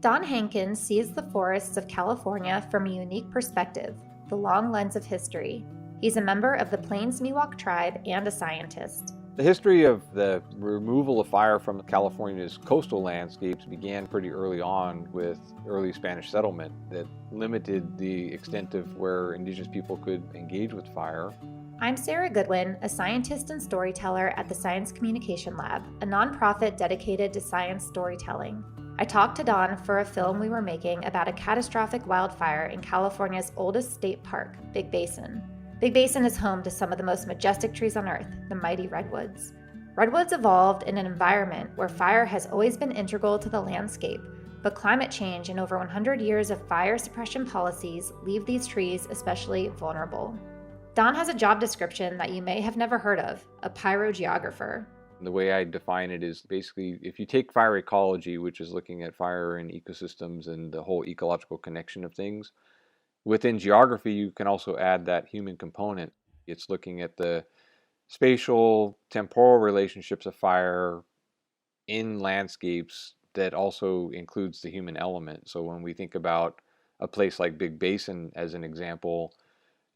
Don Hankins sees the forests of California from a unique perspective, the long lens of history. He's a member of the Plains Miwok tribe and a scientist. The history of the removal of fire from California's coastal landscapes began pretty early on with early Spanish settlement that limited the extent of where indigenous people could engage with fire. I'm Sarah Goodwin, a scientist and storyteller at the Science Communication Lab, a nonprofit dedicated to science storytelling. I talked to Don for a film we were making about a catastrophic wildfire in California's oldest state park, Big Basin. Big Basin is home to some of the most majestic trees on Earth, the mighty redwoods. Redwoods evolved in an environment where fire has always been integral to the landscape, but climate change and over 100 years of fire suppression policies leave these trees especially vulnerable. Don has a job description that you may have never heard of, a pyrogeographer. The way I define it is basically if you take fire ecology, which is looking at fire and ecosystems and the whole ecological connection of things, within geography you can also add that human component. It's looking at the spatial, temporal relationships of fire in landscapes that also includes the human element. So when we think about a place like Big Basin as an example,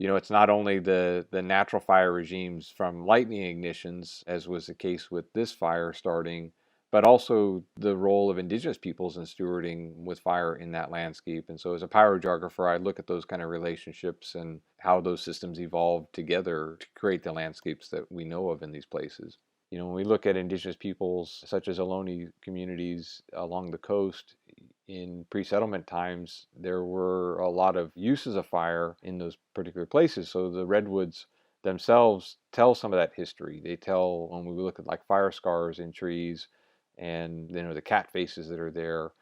it's not only the natural fire regimes from lightning ignitions, as was the case with this fire starting, but also the role of indigenous peoples in stewarding with fire in that landscape. And so as a pyrogeographer, I look at those kind of relationships and how those systems evolved together to create the landscapes that we know of in these places. When we look at indigenous peoples, such as Ohlone communities along the coast, in pre-settlement times, there were a lot of uses of fire in those particular places. So the redwoods themselves tell some of that history. They tell, when we look at like fire scars in trees and the cat faces that are there,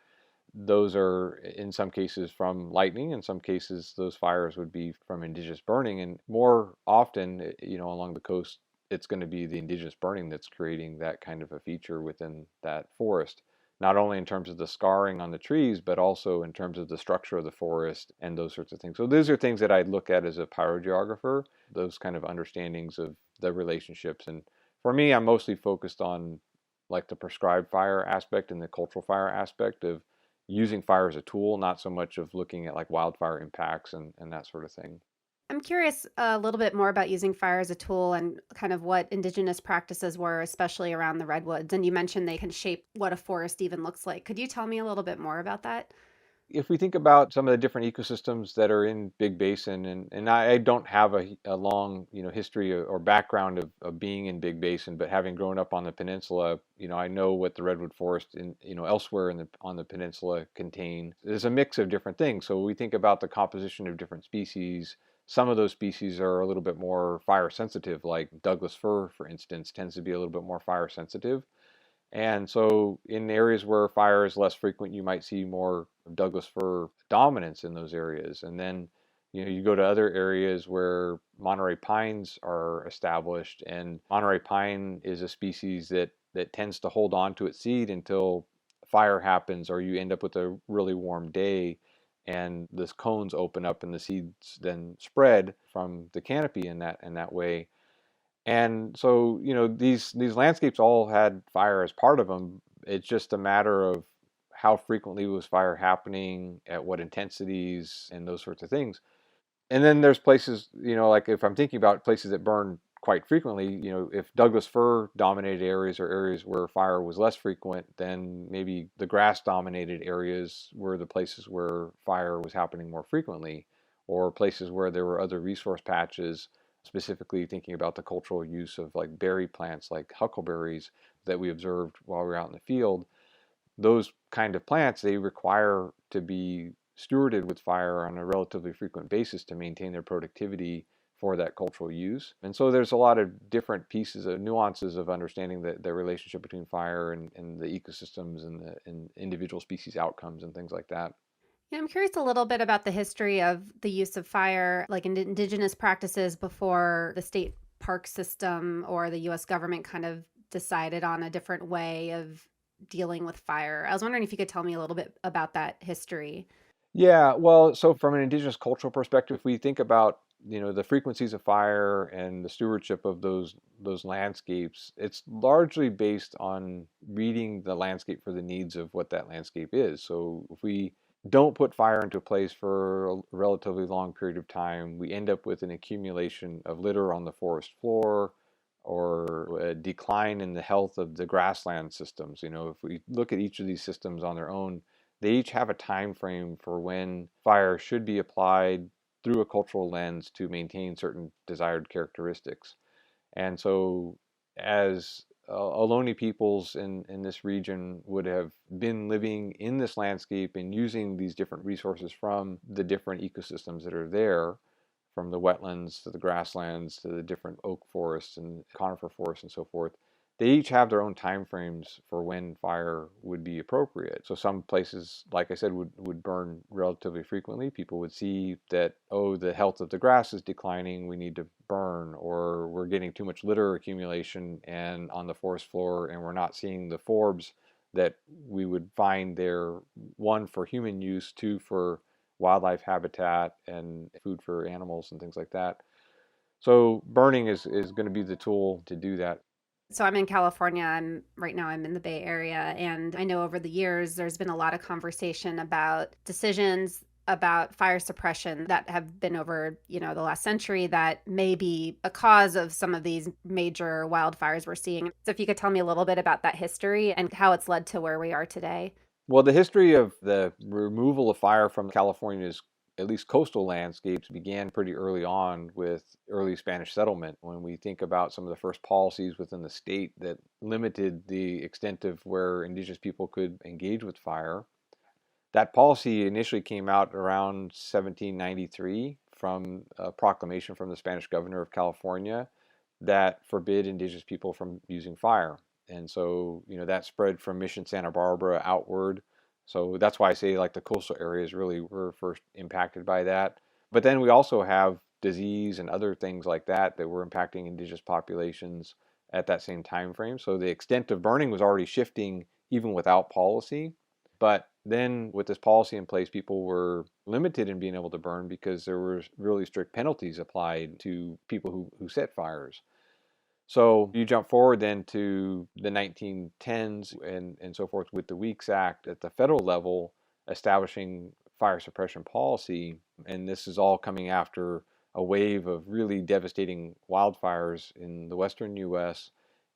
those are in some cases from lightning. In some cases, those fires would be from indigenous burning. And more often, along the coast, it's going to be the indigenous burning that's creating that kind of a feature within that forest. Not only in terms of the scarring on the trees, but also in terms of the structure of the forest and those sorts of things. So those are things that I'd look at as a pyrogeographer, those kind of understandings of the relationships. And for me, I'm mostly focused on like the prescribed fire aspect and the cultural fire aspect of using fire as a tool, not so much of looking at like wildfire impacts and that sort of thing. I'm curious a little bit more about using fire as a tool and kind of what indigenous practices were, especially around the redwoods. And you mentioned they can shape what a forest even looks like. Could you tell me a little bit more about that? If we think about some of the different ecosystems that are in Big Basin, and I don't have a long history or background of being in Big Basin, but having grown up on the peninsula, I know what the redwood forest in elsewhere on the peninsula contain. There's a mix of different things. So we think about the composition of different species. Some of those species are a little bit more fire sensitive, like Douglas fir, for instance, tends to be a little bit more fire sensitive. And so in areas where fire is less frequent, you might see more Douglas fir dominance in those areas. And then, you go to other areas where Monterey pines are established, and Monterey pine is a species that tends to hold on to its seed until fire happens, or you end up with a really warm day and the cones open up and the seeds then spread from the canopy in that way. And so, these landscapes all had fire as part of them. It's just a matter of how frequently was fire happening, at what intensities, and those sorts of things. And then there's places, like if I'm thinking about places that burn quite frequently, if Douglas fir dominated areas or areas where fire was less frequent, then maybe the grass dominated areas were the places where fire was happening more frequently, or places where there were other resource patches, specifically thinking about the cultural use of like berry plants like huckleberries that we observed while we were out in the field. Those kind of plants, they require to be stewarded with fire on a relatively frequent basis to maintain their productivity for that cultural use. And so there's a lot of different pieces of nuances of understanding the relationship between fire and the ecosystems and individual species outcomes and things like that. Yeah, I'm curious a little bit about the history of the use of fire, like in indigenous practices before the state park system or the U.S. government kind of decided on a different way of dealing with fire. I was wondering if you could tell me a little bit about that history. Yeah, well, so from an indigenous cultural perspective, we think about the frequencies of fire and the stewardship of those landscapes, it's largely based on reading the landscape for the needs of what that landscape is. So if we don't put fire into place for a relatively long period of time, we end up with an accumulation of litter on the forest floor or a decline in the health of the grassland systems. If we look at each of these systems on their own, they each have a time frame for when fire should be applied through a cultural lens to maintain certain desired characteristics. And so as Ohlone peoples in this region would have been living in this landscape and using these different resources from the different ecosystems that are there, from the wetlands to the grasslands to the different oak forests and conifer forests and so forth. They each have their own time frames for when fire would be appropriate. So some places, like I said, would burn relatively frequently. People would see that, oh, the health of the grass is declining, we need to burn, or we're getting too much litter accumulation and on the forest floor and we're not seeing the forbs that we would find there, one for human use, two for wildlife habitat and food for animals and things like that. So burning is going to be the tool to do that. So I'm in California. Right now I'm in the Bay Area, and I know over the years there's been a lot of conversation about decisions about fire suppression that have been over, the last century that may be a cause of some of these major wildfires we're seeing. So if you could tell me a little bit about that history and how it's led to where we are today. Well, the history of the removal of fire from California's at least coastal landscapes began pretty early on with early Spanish settlement. When we think about some of the first policies within the state that limited the extent of where indigenous people could engage with fire, that policy initially came out around 1793 from a proclamation from the Spanish governor of California that forbid indigenous people from using fire. And so, that spread from Mission Santa Barbara outward. So that's why I say like the coastal areas really were first impacted by that. But then we also have disease and other things like that were impacting indigenous populations at that same time frame. So the extent of burning was already shifting even without policy. But then with this policy in place, people were limited in being able to burn because there were really strict penalties applied to people who set fires. So you jump forward then to the 1910s and so forth with the Weeks Act at the federal level establishing fire suppression policy. And this is all coming after a wave of really devastating wildfires in the western U.S.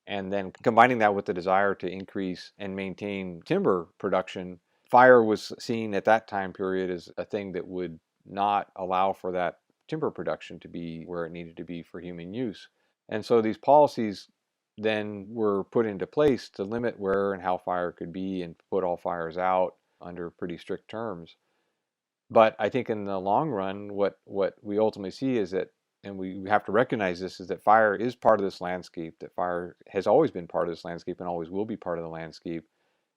And then combining that with the desire to increase and maintain timber production, fire was seen at that time period as a thing that would not allow for that timber production to be where it needed to be for human use. And so these policies then were put into place to limit where and how fire could be and put all fires out under pretty strict terms. But I think in the long run, what we ultimately see is that, and we have to recognize this, is that fire is part of this landscape, that fire has always been part of this landscape and always will be part of the landscape.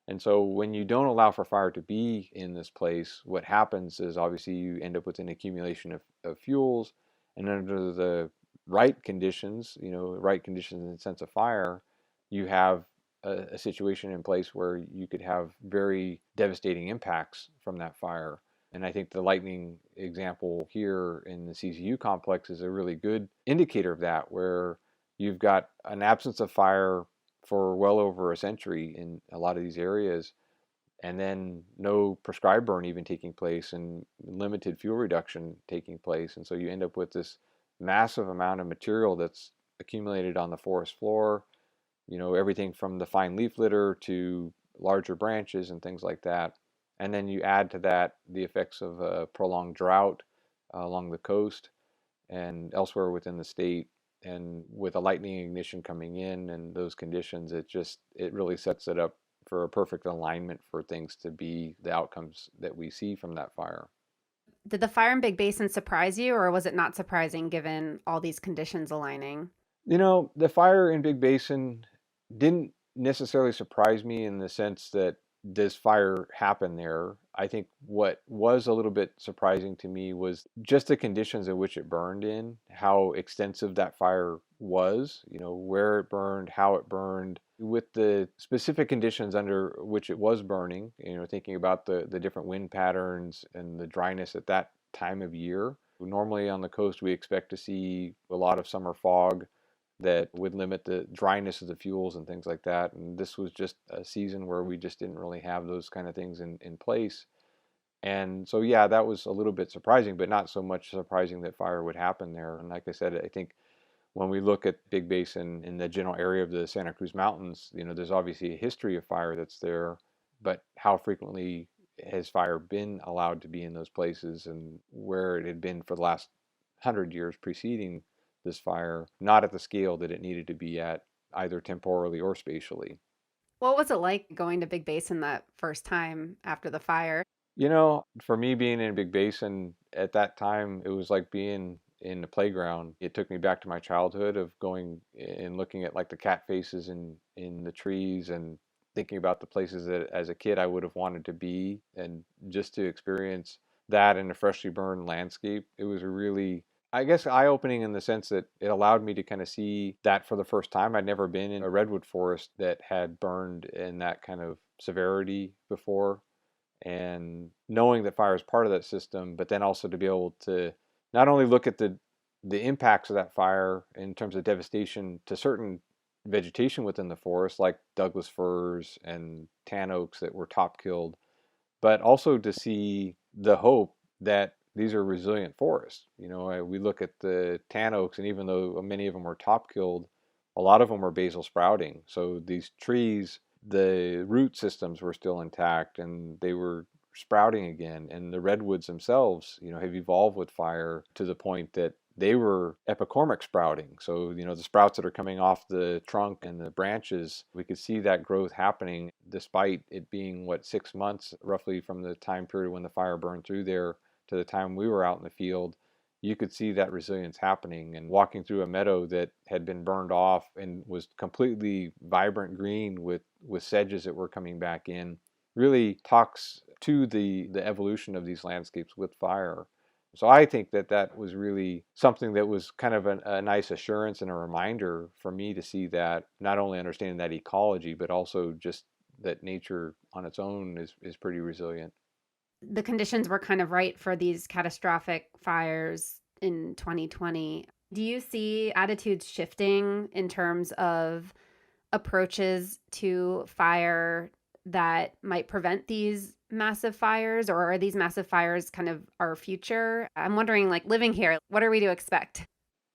And so when you don't allow for fire to be in this place, what happens is obviously you end up with an accumulation of fuels, and under the right conditions, right conditions in the sense of fire, you have a situation in place where you could have very devastating impacts from that fire. And I think the lightning example here in the CCU complex is a really good indicator of that, where you've got an absence of fire for well over a century in a lot of these areas, and then no prescribed burn even taking place and limited fuel reduction taking place. And so you end up with this massive amount of material that's accumulated on the forest floor, everything from the fine leaf litter to larger branches and things like that. And then you add to that the effects of a prolonged drought along the coast and elsewhere within the state. And with a lightning ignition coming in and those conditions, it really sets it up for a perfect alignment for things to be the outcomes that we see from that fire. Did the fire in Big Basin surprise you, or was it not surprising given all these conditions aligning? The fire in Big Basin didn't necessarily surprise me in the sense that this fire happened there. I think what was a little bit surprising to me was just the conditions in which it burned in, how extensive that fire was, where it burned, how it burned, with the specific conditions under which it was burning, thinking about the different wind patterns and the dryness at that time of year. Normally on the coast, we expect to see a lot of summer fog that would limit the dryness of the fuels and things like that. And this was just a season where we just didn't really have those kind of things in place. And so, yeah, that was a little bit surprising, but not so much surprising that fire would happen there. And like I said, I think when we look at Big Basin in the general area of the Santa Cruz Mountains, there's obviously a history of fire that's there, but how frequently has fire been allowed to be in those places, and where it had been for the last 100 years preceding this fire, not at the scale that it needed to be at, either temporally or spatially. What was it like going to Big Basin that first time after the fire? For me being in Big Basin at that time, it was like being in the playground. It took me back to my childhood of going and looking at like the cat faces in the trees, and thinking about the places that as a kid I would have wanted to be, and just to experience that in a freshly burned landscape. It was really, I guess, eye-opening in the sense that it allowed me to kind of see that for the first time. I'd never been in a redwood forest that had burned in that kind of severity before, and knowing that fire is part of that system, but then also to be able to not only look at the impacts of that fire in terms of devastation to certain vegetation within the forest, like Douglas firs and tan oaks that were top killed, but also to see the hope that these are resilient forests. We look at the tan oaks, and even though many of them were top killed, a lot of them were basal sprouting. So these trees, the root systems were still intact and they were sprouting again. And the redwoods themselves, have evolved with fire to the point that they were epicormic sprouting. So, the sprouts that are coming off the trunk and the branches, we could see that growth happening despite it being, 6 months roughly from the time period when the fire burned through there to the time we were out in the field. You could see that resilience happening. And walking through a meadow that had been burned off and was completely vibrant green with sedges that were coming back in really talks to the evolution of these landscapes with fire. So I think that was really something that was kind of a nice assurance and a reminder for me to see that, not only understanding that ecology, but also just that nature on its own is pretty resilient. The conditions were kind of right for these catastrophic fires in 2020. Do you see attitudes shifting in terms of approaches to fire that might prevent these massive fires, or are these massive fires kind of our future? I'm wondering, like, living here, what are we to expect?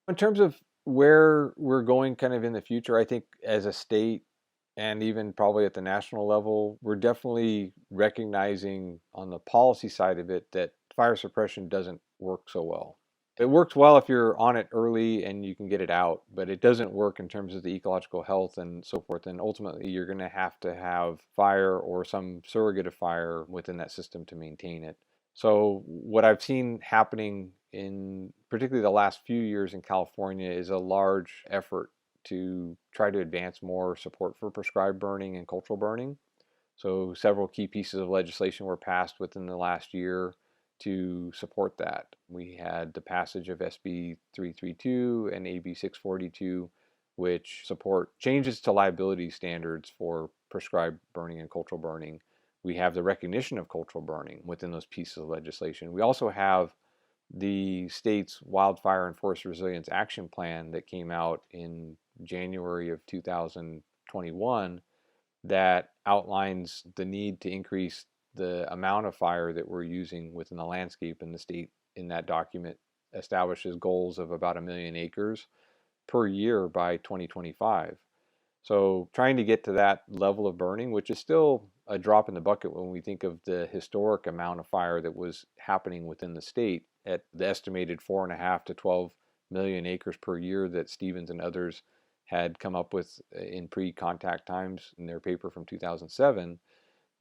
In terms of where we're going kind of in the future, I think as a state and even probably at the national level, we're definitely recognizing on the policy side of it that fire suppression doesn't work so well. It works well if you're on it early and you can get it out, but it doesn't work in terms of the ecological health and so forth. And ultimately, you're going to have fire or some surrogate of fire within that system to maintain it. So what I've seen happening in particularly the last few years in California is a large effort to try to advance more support for prescribed burning and cultural burning. So several key pieces of legislation were passed within the last year to support that. We had the passage of SB 332 and AB 642, which support changes to liability standards for prescribed burning and cultural burning. We have the recognition of cultural burning within those pieces of legislation. We also have the state's Wildfire and Forest Resilience Action Plan that came out in January of 2021 that outlines the need to increase the amount of fire that we're using within the landscape. And the state in that document establishes goals of about 1 million acres per year by 2025. So trying to get to that level of burning, which is still a drop in the bucket when we think of the historic amount of fire that was happening within the state at the estimated 4.5 to 12 million acres per year that Stevens and others had come up with in pre-contact times in their paper from 2007.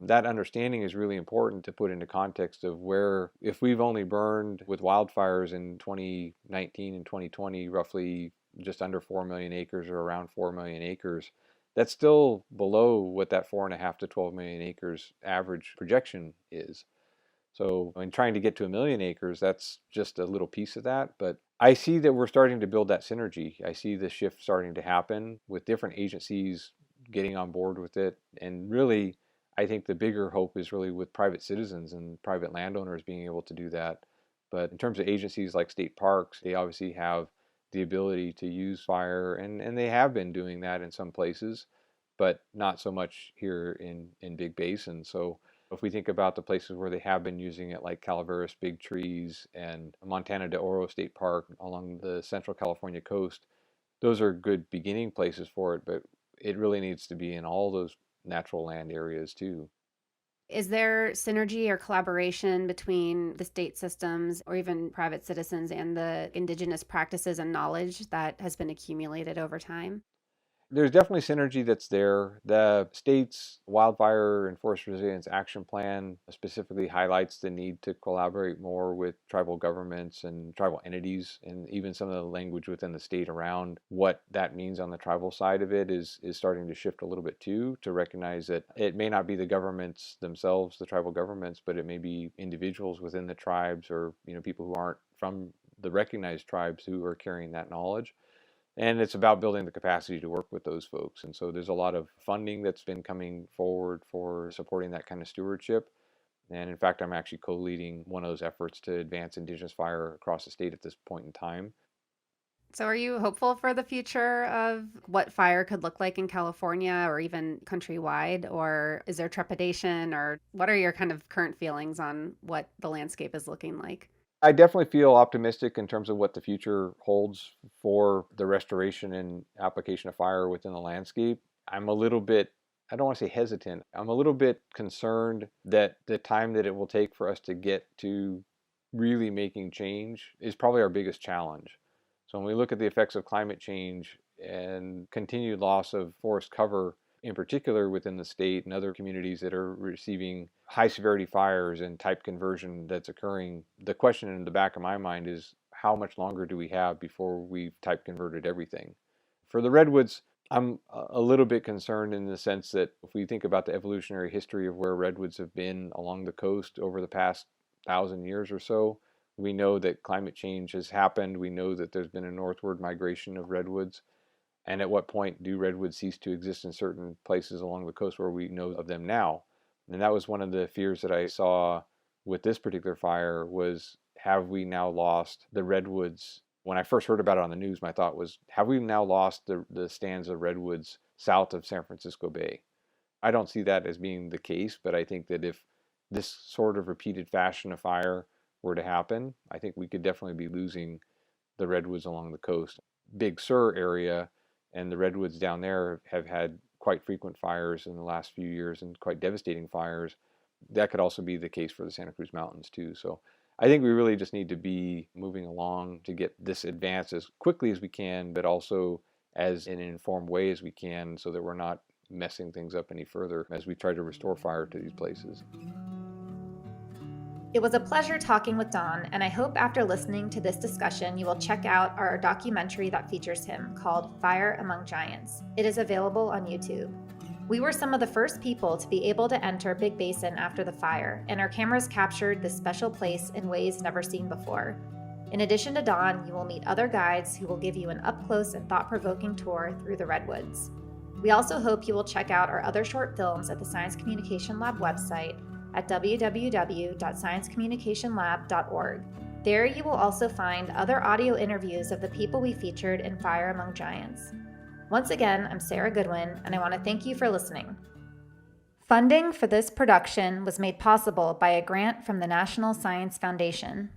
That understanding is really important to put into context of where, if we've only burned with wildfires in 2019 and 2020 roughly just under 4 million acres or around 4 million acres, that's still below what that 4.5 to 12 million acres average projection is. So in trying to get to 1 million acres, that's just a little piece of that. But I see that we're starting to build that synergy. I see the shift starting to happen with different agencies getting on board with it. And really, I think the bigger hope is really with private citizens and private landowners being able to do that. But in terms of agencies like state parks, they obviously have the ability to use fire, and they have been doing that in some places, but not so much here in Big Basin. So if we think about the places where they have been using it, like Calaveras Big Trees and Montana de Oro State Park along the Central California coast, those are good beginning places for it, but it really needs to be in all those natural land areas too. Is there synergy or collaboration between the state systems or even private citizens and the indigenous practices and knowledge that has been accumulated over time? There's definitely synergy that's there. The state's wildfire and forest resilience action plan specifically highlights the need to collaborate more with tribal governments and tribal entities, and even some of the language within the state around what that means on the tribal side of it is starting to shift a little bit too, to recognize that it may not be the governments themselves, the tribal governments, but it may be individuals within the tribes, or people who aren't from the recognized tribes who are carrying that knowledge. And it's about building the capacity to work with those folks. And so there's a lot of funding that's been coming forward for supporting that kind of stewardship. And in fact, I'm actually co-leading one of those efforts to advance Indigenous fire across the state at this point in time. So are you hopeful for the future of what fire could look like in California or even countrywide? Or is there trepidation, or what are your kind of current feelings on what the landscape is looking like? I definitely feel optimistic in terms of what the future holds for the restoration and application of fire within the landscape. I'm a little bit, I don't want to say hesitant, I'm a little bit concerned that the time that it will take for us to get to really making change is probably our biggest challenge. So when we look at the effects of climate change and continued loss of forest cover, in particular within the state and other communities that are receiving high severity fires and type conversion that's occurring, the question in the back of my mind is, how much longer do we have before we've type converted everything? For the redwoods, I'm a little bit concerned in the sense that if we think about the evolutionary history of where redwoods have been along the coast over the past 1,000 years or so, we know that climate change has happened. We know that there's been a northward migration of redwoods. And at what point do redwoods cease to exist in certain places along the coast where we know of them now? And that was one of the fears that I saw with this particular fire, was, have we now lost the redwoods? When I first heard about it on the news, my thought was, have we now lost the stands of redwoods south of San Francisco Bay? I don't see that as being the case, but I think that if this sort of repeated fashion of fire were to happen, I think we could definitely be losing the redwoods along the coast. Big Sur area and the redwoods down there have had quite frequent fires in the last few years, and quite devastating fires. That could also be the case for the Santa Cruz Mountains too. So I think we really just need to be moving along to get this advanced as quickly as we can, but also as in an informed way as we can, so that we're not messing things up any further as we try to restore fire to these places. It was a pleasure talking with Don, and I hope after listening to this discussion you will check out our documentary that features him, called Fire Among Giants. It is available on YouTube. We were some of the first people to be able to enter Big Basin after the fire, and our cameras captured this special place in ways never seen before. In addition to Don, you will meet other guides who will give you an up-close and thought-provoking tour through the redwoods. We also hope you will check out our other short films at the Science Communication Lab website at www.sciencecommunicationlab.org. There you will also find other audio interviews of the people we featured in Fire Among Giants. Once again, I'm Sarah Goodwin, and I want to thank you for listening. Funding for this production was made possible by a grant from the National Science Foundation.